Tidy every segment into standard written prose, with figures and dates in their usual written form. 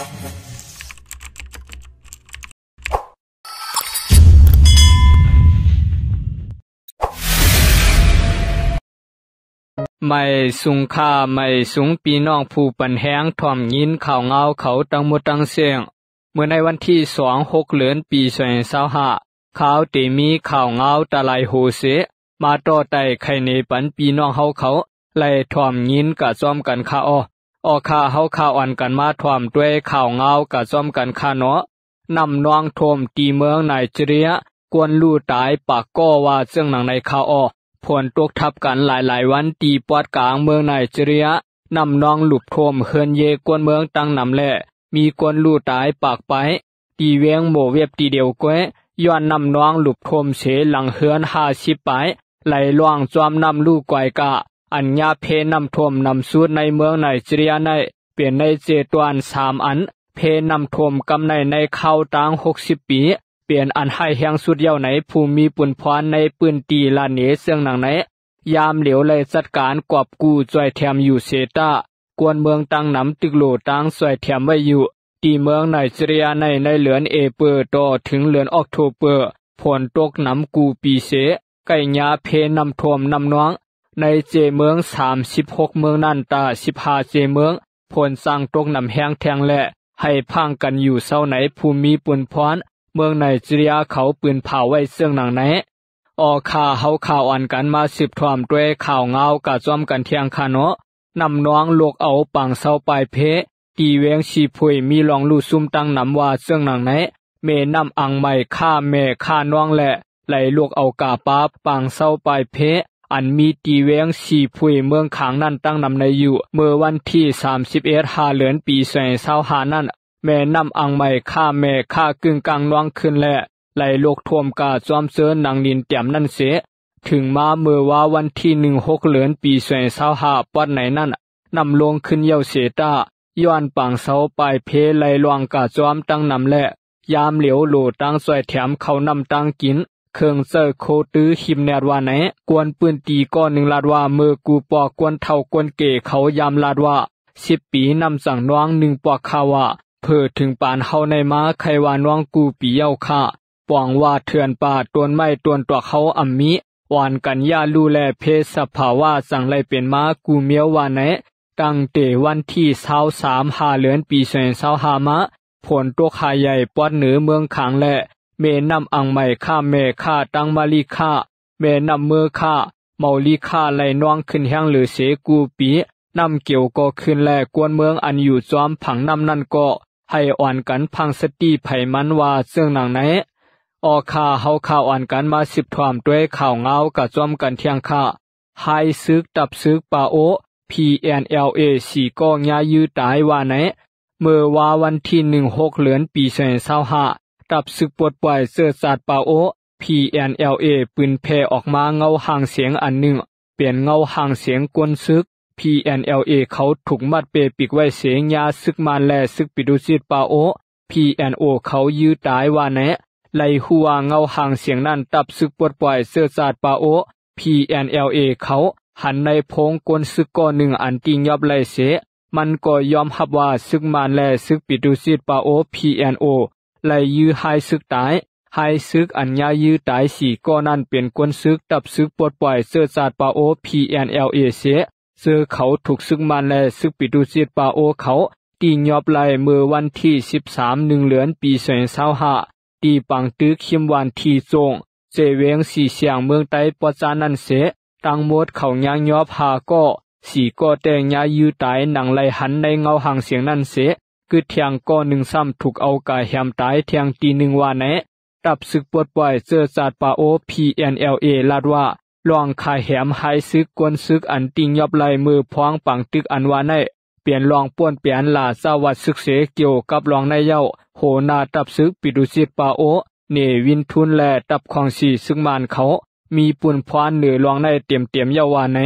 ไม่สุงค่าไม่สุงปีน้องผู้ปันแห้งถ่อมยินข่าวเงาเขาตังหมดตังเสียงเมื่อในวันที่26เดือนปี2025ข่าวเตมีข่าวเงาตะไลโหเสมาต่อไต่ไข่ในปันปีน้องเฮาเขาไล่ถ่อมยินกะซ้อมกันค่าอค่าเฮาข่าวอ่อนกันมาถ่อมด้วยข่าวเงากะซ้อมกันค่าเนาะนำน้องท่วมตีเมืองไนจีเรียกวนลู่ตายปากก็ว่าเรื่องหนังในข่าวผลตกทับกันหลายวันตีปอดกลางเมืองไนจีเรียนำน้องหลุบท่วมเฮือนเยกวนเมืองตั้งนำแหละมีกวนลู่ตายปากไปตีเวียงโมเวียบตีเดียวก้วยย้อนนำน้องหลุบท่วมเสหลังเฮือน50ไปไหลล่วงจอมนำลู่กวยกะอัญญาเพนำท่วมนำสูดในเมืองไนจีเรียในเปลี่ยนในเจตวน3อันเพนำท่วมกำในเข้าตั้ง60ปีเปลี่ยนอันให้แห่งสุดเย้าไหนภูมิปุ่นพรในปืนตีลานเนเสียงหนังไหนยามเหลียวเลยจัดการกอบกู้จ่วยแถมอยู่เซตากวนเมืองตั้งนำตึกโหลตั้งจ่วยแถมไว้อยู่ตีเมืองไนจีเรียในเดือนเอเปอร์ต่อถึงเดือนออกโทเบอร์ฝนตกน้ำกูปีเสไก่ยาเพนำท่วมนำน้องในเจเมือง36เมืองนั่นตา15เจเมืองฝนสร้างตกน้ำแห้งแทงและให้พังกันอยู่เศร้าไหนภูมิปุ่นพรเมืองไนจีเรียเขาปืนเผาไว้เสื่องหนังไหนข่าเฮาข่าวอ่อนกันมาสืบถ่อมด้วยข่าวเงากะจ้อมกันเทียงคาเนาะนำน้องโลกเอาปังเศร้าปลายเพตีเวียงชีพุยมีลองลู่ซุ่มตั้งนำว่าเสื่องหนังไหนเมนำอังใหม่ฆ่าแม่ฆ่าน้องและไหลลวกเอากาปาปังเศร้าปลายเพอันมีตีเวียงชีพุยเมืองขางนั่นตั้งนำในอยู่เมื่อวันที่31เดือนปี2025นั่นแม่นำอังใหม่ฆ่าแม่ฆ่ากึ่งกลางน้องขึ้นและไหลโลกท่วมกาจอมเสือนางดินเตี่ยมนั่นเสถึงมาเมื่อว่าวันที่16เดือนปี2025ปอดไหนนั่นนำลงขึ้นเยาเสตาย้อนปังเสาปลายเพไหลลวงกาจอมตั้งนำและยามเหลียวโหลตั้งสวยแถมเขานำตั้งกินเครื่องเซอร์โคตื้อหิมแนดว่าไหนกวนปืนตีก้อน1ลาดว่าเมื่อกูปอกวนเท่ากวนเก๋เขายามลาดว่า10ปีนำสั่งน้อง1ปอกข่าวว่าเพื่อถึงปานเฮาในม้าใครว่าน้องกูปีเย้าค่าปองว่าเถื่อนป่าตวนไม้ตวนตัวเขาอัมมิวานกันยาลูแลเพศสภาวะสั่งไลเป็นม้ากูเมียวว่าไหนตั้งแต่วันที่23เดือนปี2025มาผลตกหาใหญ่ปอดเหนือเมืองขางและเมนำอังใหม่ฆ่าแม่ฆ่าตั้งมาลีฆ่าแม่นำเมื่อฆ่าเมาลีฆ่าไหลน้องขึ้นแห้งหรือเสกูปีนำเกี่ยวก็ขึ้นแลกวนเมืองอันอยู่จอมผังนำนั่นก็ให้อ่อนกันพังสติไผมันว่าเสื่องหนังไหนข่าเฮาข่าวอ่อนกันมาสิบถ่อมด้วยข่าวเงากะจอมกันเที่ยงค่าไฮซึกตับซึกปาโอ PNLA 4ก็ยายื้อตายว่าไหนเมื่อว่าวันที่16เดือนปี2025ตับซึกปลดปล่อยเสื้อสาดปาโอ PNLA ปืนแผ่ออกมาเงาห่างเสียงอันหนึ่งเปลี่ยนเงาห่างเสียงกวนซึกPNLA เขาถูกมัดเปปิกไว้เสียงยาซึกมานแลซึกปิดุสิตปาโอ PNO เขายื้อตายว่าแนะไลหัวเงาห่างเสียงนั้นตับซึกปลดปล่อยเสื้อสาดปาโอ PNLA เขาหันในพงกวนซึกก้อนหนึ่งอันติงยอบไลเสมันก็ยอมรับว่าซึกมานแลซึกปิดุสิตปาโอ PNO ไลยื้อให้ซึกตายให้ซึกอัญญายื้อตาย4ก้อนนั้นเป็นกวนซึกตับซึกปลดปล่อยเสื้อสาดปาโอ PNLA เสเสื้อเขาถูกซึกมันและซึกปิดุสิตปาโอเขาตียอบไลเมื่อวันที่13เดือนปี2025ตีปังตึกคิมวันที่จงเจเวงสีเสียงเมืองใต้ปอจานันเสตังหมดเขายางยอบหาก็4ก็แต่งยายื้อตายหนังไลหันในเงาห่างเสียงนั่นเสคือเทียงก็1ซ้ำถูกเอากายแหมตายเทียงตี1ว่าแนะตับซึกปลดปล่อยเสื้อสาดปาโอ PNLA ลาดว่าลองคายแหมหายซึกกวนซึกอันติงยอบไลมือพวงปังตึกอันวาในเปลี่ยนลองป้วนเปลี่ยนลาสวัสดิ์ศึกเสเกี่ยวกับลองในเย้าโหนาตับซึกปิดุสิตปาโอเนวินทุนและตับของสีซึกมานเขามีปุ่นพวานเหนือลองในเต็มเย้าวาใน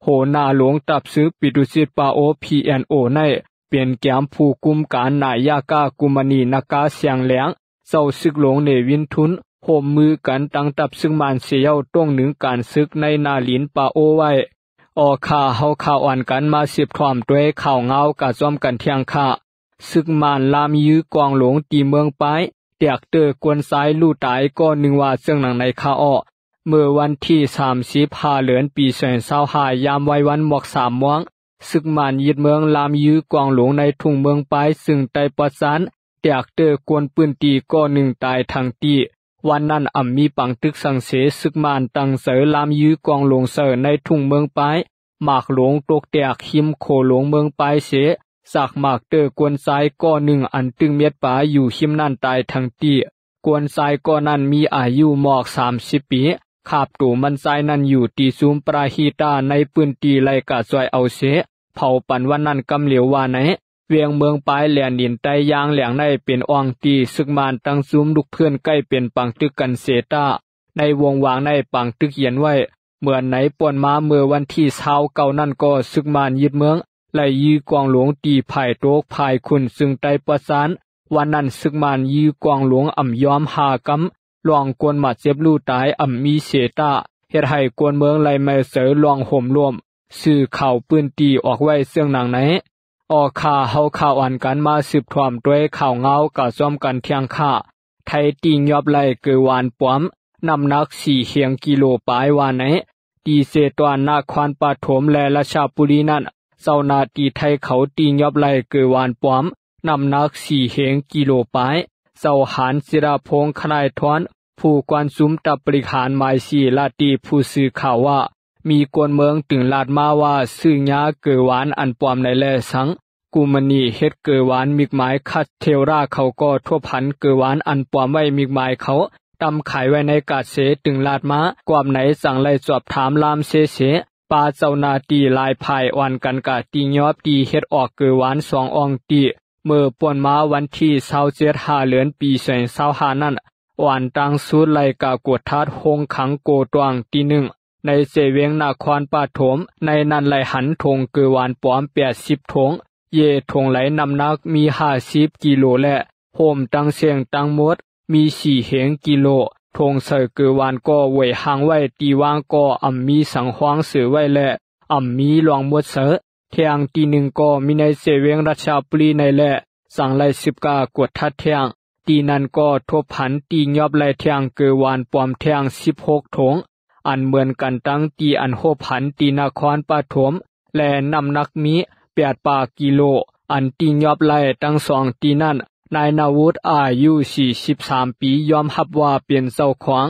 โหนาหลวงตับซึกปิดุสิตปาโอ PNO ในเปลี่ยนแกมผู้กุมการนายากากุมณีนากาเสียงแหลงเศร้าซึกหลงเนวินทุนโหมมือกันตั้งตับซึ่งมันเสียวต้องหนึ่งการซึกในนาลินปาโอไว้ข่าเฮาข่าวอ่อนกันมาสิบถ่อมด้วยข่าวเงากะจอมกันเที่ยงค่า ซึกมานลามยื้อกองหลงตีเมืองไปเตียกเตอกวนซ้ายลู่ตายก็นึงว่าเสื่องหนังในคาอ้อเมื่อวันที่35เดือนปี2025ยามไว้วันหมอก3ม่วงซึกมานยึดเมืองลามยื้อกองหลงในทุ่งเมืองไปซึ่งไต้ปอดสานเตียกเตอกวนปืนตีก็นึงตายทางตีวันนั้นมีปังตึกสังเสซึกมานตังเสอลามยื้อกองหลงเสอในทุ่งเมืองไปหมากหลงตกแตกหิมโคหลงเมืองไปเสสากหมากเตอกวนซ้ายก็นึงอันตึงเม็ดป่าอยู่หิมนั่นตายทางตีกวนซ้ายก็นั้นมีอายุหมอก30ปีขาบตูมันซ้ายนั้นอยู่ตีซูมปราฮีตาในปืนตีไลกะซอยเอาเสเผาปันวันนั้นกำเหลียวว่าไหนเวียงเมืองปลายแหลนดินไตยางแหลงในเป็นอ่องตีซึกมานตั้งซูมลูกเพื่อนใกล้เป็นปังตึกกันเสตาในวงวางในปังตึกเขียนไว้เหมือนไหนป่วนมาเมื่อวันที่29นั่นก็ซึกมานยึดเมืองไล่ยื้อกองหลวงตีไผ่โตกไผ่คุณซึ่งไตประสานวันนั้นซึกมานยื้อกองหลวงยอมหากำลองกวนมาเจ็บลู่ตายมีเสตาเฮ็ดให้กวนเมืองไล่ไม่เสอลองห่มรวมสื่อข่าวปืนตีออกไว้เสื่องหนังไหนออกข่าเฮาข่าวอ่านกันมาสืบถ่วมด้วยข่าวเงากับซ้อมกันเที่ยงค่าไทยตีงยอบไล่เกวานปอมนำนัก4เฮียงกิโลปลายวานไหนตีเสตวนนาควันปฐมและราชาบุรีนั้นเจ้านาตีไทยเขาตีงยอบไล่เกวานปอมนำนัก4เฮียงกิโลปลายเจ้าหานศิราพงษ์ขนายทวนผู้กวนสุมตับบริหารหมาย4ลาตีผู้สื่อข่าวว่ามีกวนเมืองถึงลาดมาว่าซื้อยาเกวานอันปลอมในแลสังกูมณีเฮ็ดเกวานมิกหมายคัดเทวราเขาก็ทั่วพันเกวานอันปลอมไว้มิกหมายเขาตำขายไว้ในกาดเสถึงลาดมากวามไหนสั่งไล่สอบถามลามเสปาเจ้านาตีลายภายวันกันกะตียอบตีเฮ็ดออกเกวาน2อองตีเมื่อป่วนมาวันที่27เดือนปี2025นั้นวันตังสูดไล่กากวดทัดโฮงขังโกตวงตี1ในเสเวียงนครปฐมในนั้นไหลหันทงเกวานปลอม80ทงเยทงไหลนำนักมี50กิโลและโฮมตังเสียงตังหมดมี4เหงกิโลทงเสเกวานก็ไว้ห่างไว้ตีวางก็มีสังหวางเสือไว้และมีหลวงหมดเสเที่ยงตี1ก็มีในเสเวียงราชาบุรีในและสั่งไล่10กากวดทัดเที่ยงตีนั้นก็ทบผันตียอบไล่เที่ยงเกวานปลอมเที่ยง16ทงอันเหมือนกันตั้งตีอันโหผันตีนครปฐมและนำนักมี8ปากิโลอันตียอบไล่ตั้ง2ตีนั้นนายนาวุฒิอายุ43ปียอมรับว่าเป็นเจ้าของ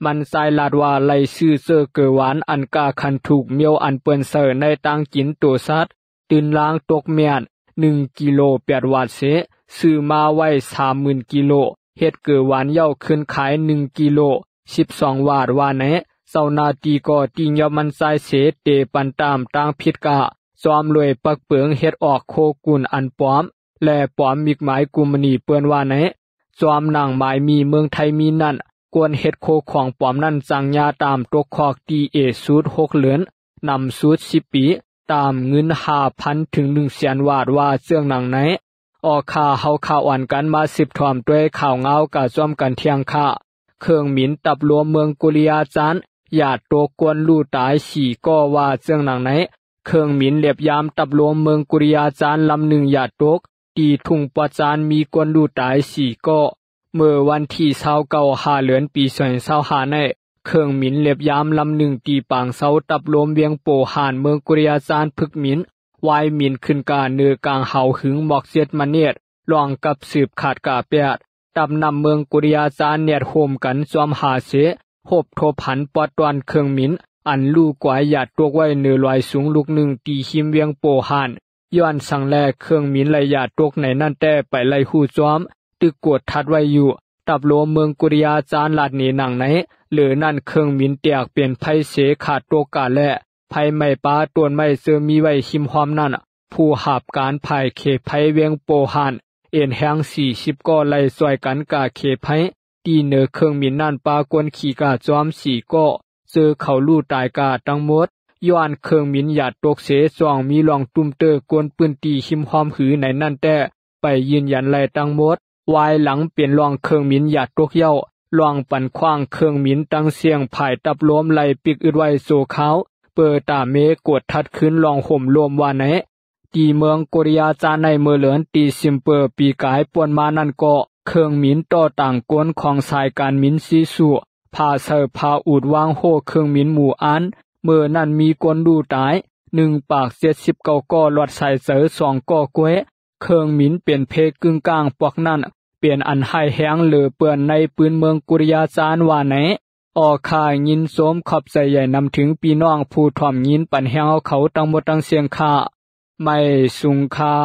มันสายลาดว่าไล่ซื้อเซอเกวานอันกาคันถูกเมียวอันเปิ้นเสอในตั้งกินตัวสัตว์ตื่นล้างตกเมียน1กิโล8วาทเสซื้อมาไว้ 30,000 กิโลเฮ็ดเกวานเย้าขึ้นขาย1กิโล12วาทว่าแนะเจ้านาตีก็ตียอบมันสายเสเตปันตามตั้งผิดกะจอมรวยปักเปิงเฮ็ดออกโคกุนอันปลอมและปลอมมิกหมายกุมณีเปิ้นว่าไหนจอมนางหมายมีเมืองไทยมีนั่นกวนเฮ็ดโคของปลอมนั่นจังยาตามตกคอกตีเอสูตร6เหลือนนำสูตร10ปีตามเงิน 5,000 ถึง 100,000 วาทว่าเสื่องหนังไหนออกข่าเฮาข่าวอ่านกันมา10ถ่อมด้วยข่าวเงากะจ้อมกันเที่ยงค่าเครื่องหมินตับรวมเมืองกุริยาจานญาติตัวกวนลู่ตาย4ก็ว่าเสื่องหนังไหนเครื่องหมินเลียบยามตับรวมเมืองกุริยาจานลำ1ญาติตกตีทุ่งปอจานมีกวนลู่ตาย4ก็เมื่อวันที่29เดือนปี2025ในเครื่องหมินเลียบยามลำ1ตีปางเซาตับรวมเวียงโปหานเมืองกุริยาจานพึกหมินวายหมินขึ้นกาเนือกลางเฮาหึงหมอกเสียดมาเนียดลองกับสืบขาดกาเปียดตับนำเมืองกุริยาจานเนียดโฮมกันจอมหาเสหบโทผันปอดตวนเครื่องหมินอันลูกกวายหยาดตัวไว้เนือลอยสูงลูก1ตีหิมเวียงโปหานย้อนสั่งแลเครื่องหมินไหลหยาดตกในนั่นแต่ไปไล่หู้จอมตึกกวดทัดไว้อยู่ตับโลเมืองกุริยาจานลาดนี้หนังไหนหรือนั่นเครื่องหมินเตียกเปลี่ยนไผเสขาดตัวกาและไผไม่ปาตวนไม่เซอมีไว้หิมหอมนั่นผู้หาบการภายเขไผเวียงโปหานเอ็นแหง40ก็ไล่ซอยกันกาเขไผตีเนอเครื่องหมินนั่นปากวนขี่กาจอม4ก็เจอเขาลู่ตายกาทั้งหมดย้อนเครื่องหมินหยาดตกเส2มีลองตุ้มเตอกวนปืนตีหิมหอมหือในนั่นแต่ไปยืนยันไล่ทั้งหมดวายหลังเปลี่ยนลองเครื่องหมินหยาดตกเย้าลองปั่นขว้างเครื่องหมินตั้งเสียงภายตับล้มไหลปิกอึดไว้โซเขาเปิดตาเมกดทัดขึ้นลองห่มรวมว่าไหน ตีเมืองโกริยาจาในเมือเหลือนตีซิมเปอร์ปีกายป่วนมานั่นก็เครื่องหมินต่อต่างกวนของสายการหมินซีสุพาเสพาอูดวางโหเครื่องหมินหมู่อันเมื่อนั่นมีกวนดูตาย1ปาก79ก่อลวดใส่เสือ2ก่อกวยเครื่องหมินเปลี่ยนเพกึ่งกลางพวกนั้นเปลี่ยนอันให้แห้งเหลือเปื้อนในปืนเมืองกุริยาจานว่าไหนออข่ายยินโสมขอบใจใหญ่นำถึงพี่น้องผู้ถ่อมยินปันแหวเขาตั้งหมดตั้งเสียงค่าไม่สุงค่า